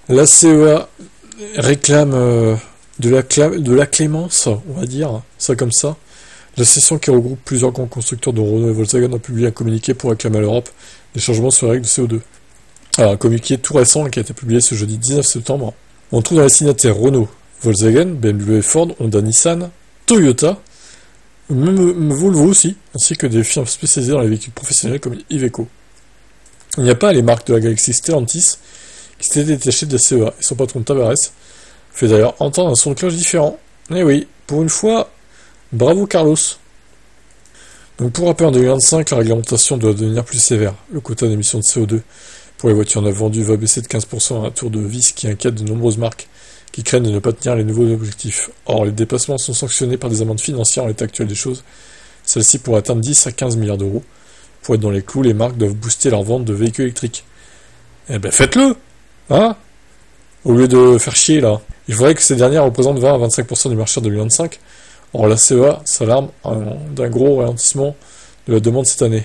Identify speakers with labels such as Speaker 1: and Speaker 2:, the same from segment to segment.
Speaker 1: La CEA réclame de la clémence, on va dire, ça comme ça. L'association qui regroupe plusieurs grands constructeurs de Renault et Volkswagen a publié un communiqué pour réclamer à l'Europe des changements sur les règles de CO2. Alors, un communiqué tout récent qui a été publié ce jeudi 19 septembre. On trouve dans les signataires Renault, Volkswagen, BMW, Ford, Honda, Nissan, Toyota, même Volvo aussi, ainsi que des firmes spécialisées dans les véhicules professionnels comme Iveco. Il n'y a pas les marques de la galaxie Stellantis qui s'étaient détachées de la CEA, et son patron Tavares fait d'ailleurs entendre un son de cloche différent. Eh oui, pour une fois, bravo Carlos. Donc pour rappel, en 2025, la réglementation doit devenir plus sévère. Le quota d'émissions de CO2 pour les voitures neuves vendues va baisser de 15% à un tour de vis qui inquiète de nombreuses marques qui craignent de ne pas tenir les nouveaux objectifs. Or, les dépassements sont sanctionnés par des amendes financières en l'état actuel des choses. Celles-ci pourraient atteindre 10 à 15 milliards d'euros. Pour être dans les clous, les marques doivent booster leur vente de véhicules électriques. Eh ben faites-le, hein, au lieu de faire chier là. Il faudrait que ces dernières représentent 20 à 25% du marché en 2025. Or, la CEA s'alarme d'un gros ralentissement de la demande cette année,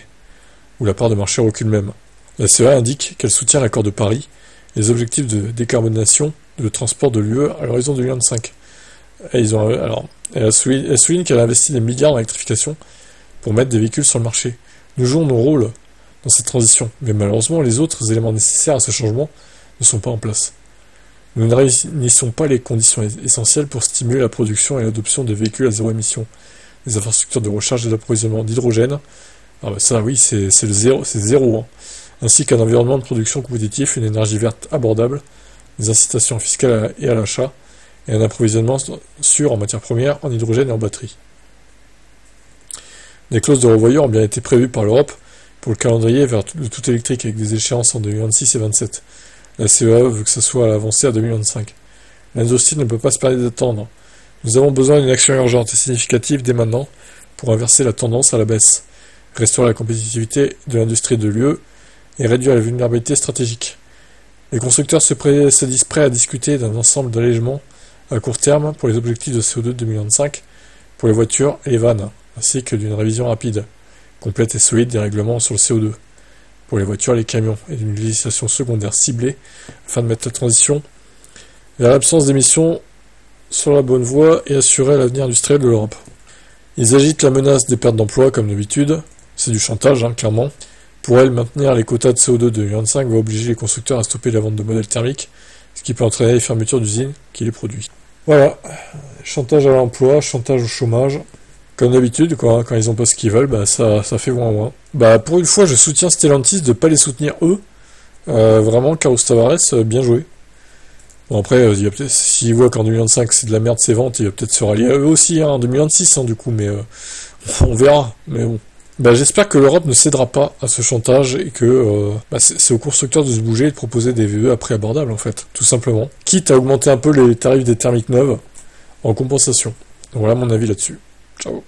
Speaker 1: où la part de marché recule même. La CEA indique qu'elle soutient l'accord de Paris et les objectifs de décarbonation de transport de l'UE à l'horizon 2025. Elle souligne qu'elle a investi des milliards dans l'électrification pour mettre des véhicules sur le marché. Nous jouons nos rôles dans cette transition, mais malheureusement les autres éléments nécessaires à ce changement ne sont pas en place. Nous ne réunissons pas les conditions essentielles pour stimuler la production et l'adoption des véhicules à zéro émission, des infrastructures de recharge et d'approvisionnement d'hydrogène. Ah bah ça oui, c'est zéro, hein. Ainsi qu'un environnement de production compétitif, une énergie verte abordable, des incitations fiscales et à l'achat, et un approvisionnement sûr en matières premières, en hydrogène et en batterie. Des clauses de revoyure ont bien été prévues par l'Europe pour le calendrier vers le tout électrique avec des échéances en 2026 et 2027. La CEA veut que ça soit avancé à 2025. L'industrie ne peut pas se permettre d'attendre. Nous avons besoin d'une action urgente et significative dès maintenant pour inverser la tendance à la baisse, restaurer la compétitivité de l'industrie de l'UE et réduire la vulnérabilité stratégique. Les constructeurs se disent prêts à discuter d'un ensemble d'allègements à court terme pour les objectifs de CO2 de 2025 pour les voitures et les vannes, ainsi que d'une révision rapide, complète et solide des règlements sur le CO2 pour les voitures et les camions, et d'une législation secondaire ciblée afin de mettre la transition vers l'absence d'émissions sur la bonne voie et assurer l'avenir industriel de l'Europe. Ils agitent la menace des pertes d'emplois comme d'habitude, c'est du chantage, clairement. Pour elle, maintenir les quotas de CO2 de 2025 va obliger les constructeurs à stopper la vente de modèles thermiques, ce qui peut entraîner les fermetures d'usines qui les produisent. Voilà, chantage à l'emploi, chantage au chômage. Comme d'habitude, quand ils ont pas ce qu'ils veulent, ça fait moins. Pour une fois, je soutiens Stellantis de pas les soutenir eux. Vraiment, Carlos Tavares, bien joué. Bon après, s'il voit qu'en 2025 c'est de la merde ses ventes, il va peut-être se rallier à eux aussi, en 2026 du coup, mais on verra. Mais bon. J'espère que l'Europe ne cédera pas à ce chantage et que c'est aux constructeurs de se bouger et de proposer des VE à prix abordable en fait, tout simplement. Quitte à augmenter un peu les tarifs des thermiques neuves en compensation. Donc voilà mon avis là-dessus. Ciao.